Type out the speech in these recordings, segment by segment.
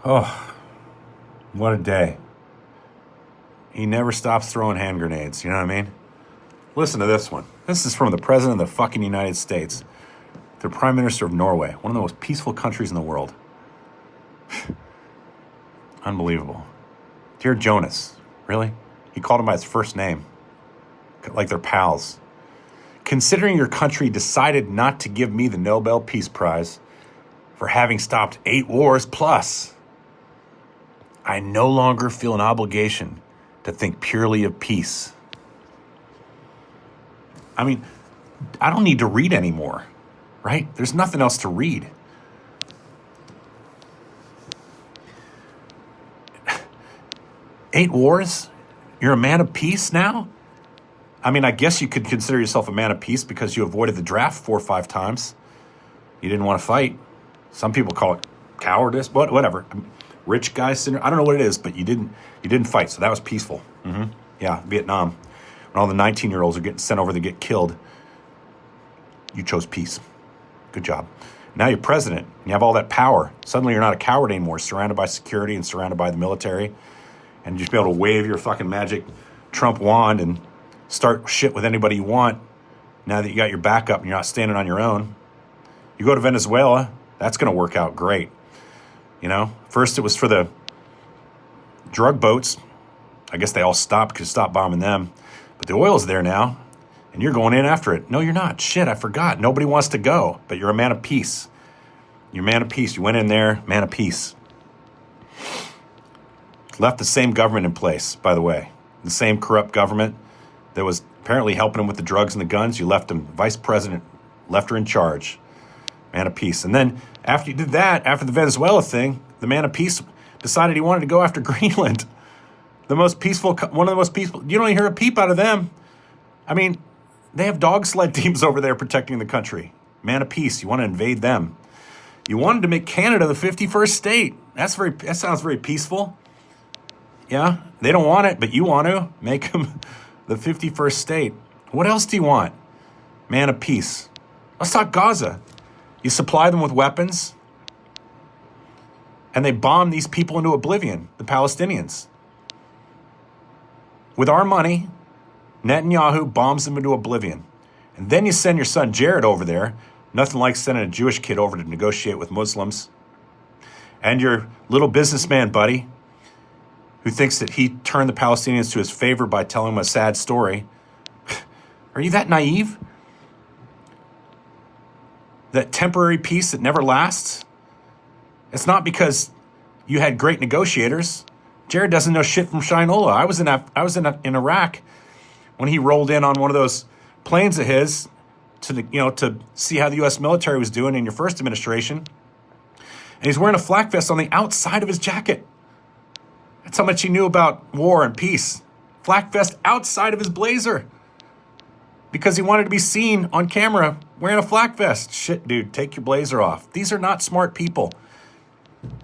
Oh, what a day. He never stops throwing hand grenades, you know what I mean? Listen to this one. This is from the President of the fucking United States, the Prime Minister of Norway, one of the most peaceful countries in the world. Unbelievable. Dear Jonas, really? He called him by his first name, like they're pals. Considering your country decided not to give me the Nobel Peace Prize for having stopped 8 wars plus, I no longer feel an obligation to think purely of peace. I mean, I don't need to read anymore, right? There's nothing else to read. Eight wars? You're a man of peace now? I mean, I guess you could consider yourself a man of peace because you avoided the draft 4 or 5 times. You didn't want to fight. Some people call it cowardice, but whatever. Rich guy syndrome. I don't know what it is, but you didn't fight, so that was peaceful. Yeah, Vietnam. When all the 19-year-olds are getting sent over to get killed, you chose peace. Good job. Now you're president, and you have all that power. Suddenly you're not a coward anymore, surrounded by security and surrounded by the military, and you just be able to wave your fucking magic Trump wand and start shit with anybody you want now that you got your back up and you're not standing on your own. You go to Venezuela, that's going to work out great. You know, first it was for the drug boats. I guess they all stopped because stop bombing them. But the oil's there now, and you're going in after it. No, you're not. Shit, I forgot. Nobody wants to go, but you're a man of peace. You're a man of peace. You went in there, man of peace. Left the same government in place, by the way. The same corrupt government that was apparently helping him with the drugs and the guns. You left him vice president, left her in charge. Man of peace. And then after you did that, after the Venezuela thing, the man of peace decided he wanted to go after Greenland. One of the most peaceful. You don't even hear a peep out of them. I mean, they have dog sled teams over there protecting the country. Man of peace. You want to invade them. You wanted to make Canada the 51st state. That sounds very peaceful. Yeah, they don't want it, but you want to make them the 51st state. What else do you want? Man of peace. Let's talk Gaza. You supply them with weapons, and they bomb these people into oblivion, the Palestinians. With our money, Netanyahu bombs them into oblivion. And then you send your son Jared over there. Nothing like sending a Jewish kid over to negotiate with Muslims. And your little businessman buddy, who thinks that he turned the Palestinians to his favor by telling them a sad story. Are you that naive? That temporary peace that never lasts? It's not because you had great negotiators. Jared doesn't know shit from Shinola. I was in Iraq when he rolled in on one of those planes of his to see how the U.S. military was doing in your first administration. And he's wearing a flak vest on the outside of his jacket. That's how much he knew about war and peace. Flak vest outside of his blazer. Because he wanted to be seen on camera wearing a flak vest. Shit, dude, take your blazer off. These are not smart people.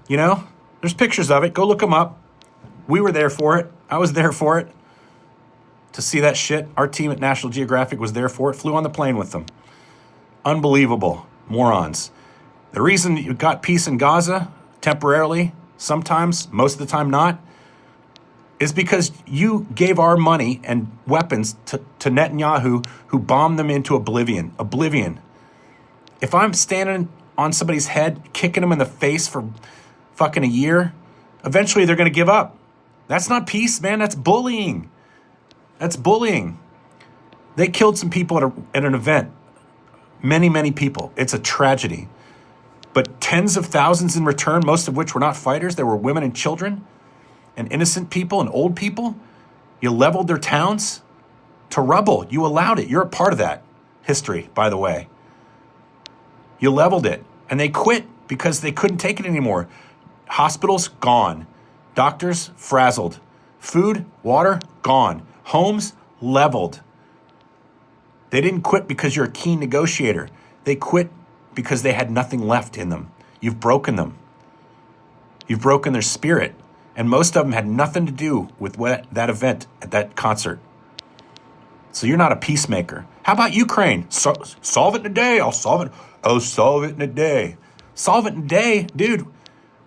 You know, there's pictures of it. Go look them up. We were there for it. I was there for it. To see that shit. Our team at National Geographic was there for it. Flew on the plane with them. Unbelievable. Morons. The reason you got peace in Gaza, temporarily, sometimes, most of the time not, is because you gave our money and weapons to Netanyahu, who bombed them into oblivion. Oblivion. If I'm standing on somebody's head, kicking them in the face for fucking a year, eventually they're going to give up. That's not peace, man. That's bullying. That's bullying. They killed some people at an event. Many, many people. It's a tragedy. But tens of thousands in return, most of which were not fighters. There were women and children and innocent people and old people. You leveled their towns to rubble. You allowed it. You're a part of that history, by the way. You leveled it. And they quit because they couldn't take it anymore. Hospitals, gone. Doctors, frazzled. Food, water, gone. Homes, leveled. They didn't quit because you're a keen negotiator. They quit because they had nothing left in them. You've broken them. You've broken their spirit. And most of them had nothing to do with that event at that concert. So you're not a peacemaker. How about Ukraine? Solve it in a day. I'll solve it in a day. Solve it in a day. Dude,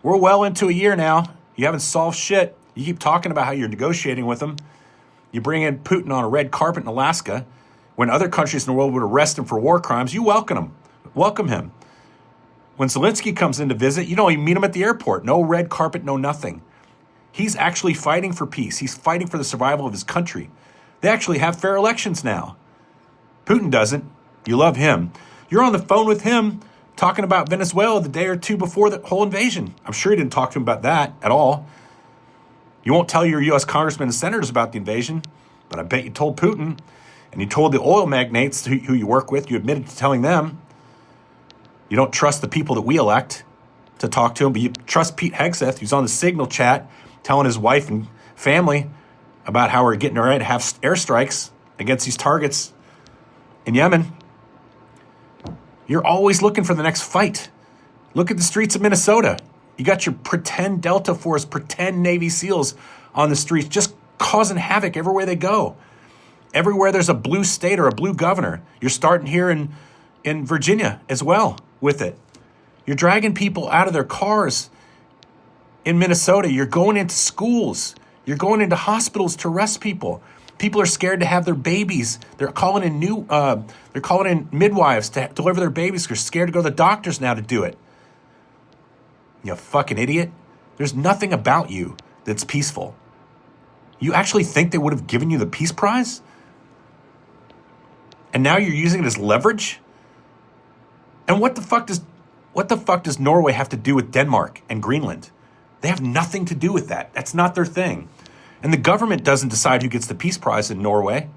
We're well into a year now. You haven't solved shit. You keep talking about how you're negotiating with them. You bring in Putin on a red carpet in Alaska when other countries in the world would arrest him for war crimes. You welcome him. When Zelensky comes in to visit, you don't even meet him at the airport. No red carpet, no nothing. He's actually fighting for peace. He's fighting for the survival of his country. They actually have fair elections now. Putin doesn't. You love him. You're on the phone with him talking about Venezuela the day or two before the whole invasion. I'm sure you didn't talk to him about that at all. You won't tell your U.S. congressmen and senators about the invasion, but I bet you told Putin, and you told the oil magnates who you work with. You admitted to telling them. You don't trust the people that we elect to talk to him, but you trust Pete Hegseth, who's on the Signal chat telling his wife and family about how we're getting ready to have airstrikes against these targets in Yemen. You're always looking for the next fight. Look at the streets of Minnesota. You got your pretend Delta Force, pretend Navy SEALs on the streets, just causing havoc everywhere they go. Everywhere there's a blue state or a blue governor. You're starting here in Virginia as well with it. You're dragging people out of their cars in Minnesota. You're going into schools. You're going into hospitals to arrest people. People are scared to have their babies. They're calling in midwives to deliver their babies. They're scared to go to the doctors now to do it. You fucking idiot. There's nothing about you that's peaceful. You actually think they would have given you the peace prize? And now you're using it as leverage? And what the fuck does Norway have to do with Denmark and Greenland? They have nothing to do with that. That's not their thing. And the government doesn't decide who gets the peace prize in Norway.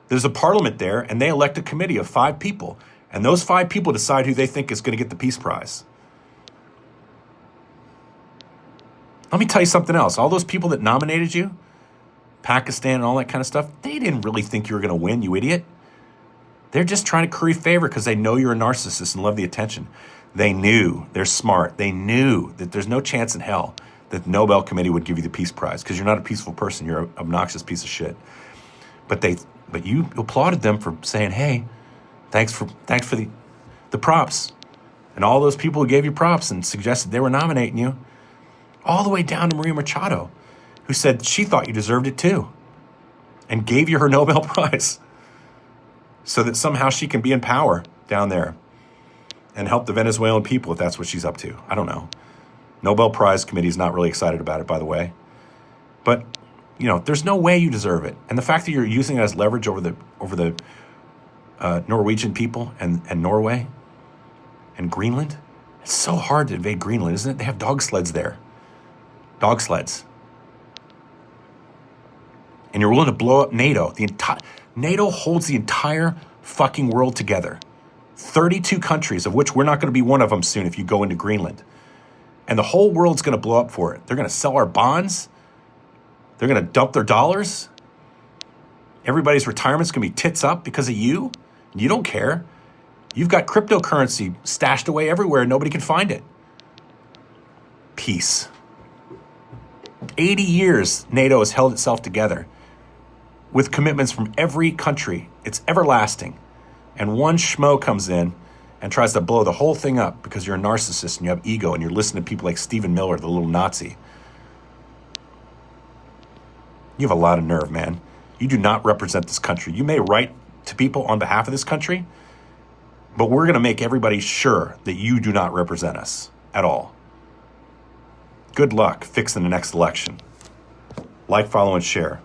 There's a parliament there, and they elect a committee of 5 people. And those 5 people decide who they think is going to get the peace prize. Let me tell you something else. All those people that nominated you, Pakistan and all that kind of stuff, they didn't really think you were going to win, you idiot. They're just trying to curry favor because they know you're a narcissist and love the attention. They knew, they're smart, they knew that there's no chance in hell that the Nobel Committee would give you the Peace Prize because you're not a peaceful person, you're an obnoxious piece of shit. But you applauded them for saying, hey, thanks for the props. And all those people who gave you props and suggested they were nominating you, all the way down to Maria Machado, who said she thought you deserved it too and gave you her Nobel Prize so that somehow she can be in power down there and help the Venezuelan people if that's what she's up to. I don't know. Nobel Prize Committee is not really excited about it, by the way. But, there's no way you deserve it. And the fact that you're using it as leverage over the Norwegian people and Norway and Greenland, it's so hard to invade Greenland, isn't it? They have dog sleds there. Dog sleds. And you're willing to blow up NATO. NATO holds the entire fucking world together. 32 countries, of which we're not going to be one of them soon if you go into Greenland. And the whole world's going to blow up for it. They're going to sell our bonds. They're going to dump their dollars. Everybody's retirement's going to be tits up because of you. You don't care. You've got cryptocurrency stashed away everywhere. Nobody can find it. Peace. 80 years NATO has held itself together with commitments from every country. It's everlasting. And one schmo comes in and tries to blow the whole thing up because you're a narcissist and you have ego and you're listening to people like Stephen Miller, the little Nazi. You have a lot of nerve, man. You do not represent this country. You may write to people on behalf of this country, but we're going to make everybody sure that you do not represent us at all. Good luck fixing the next election. Like, follow, and share.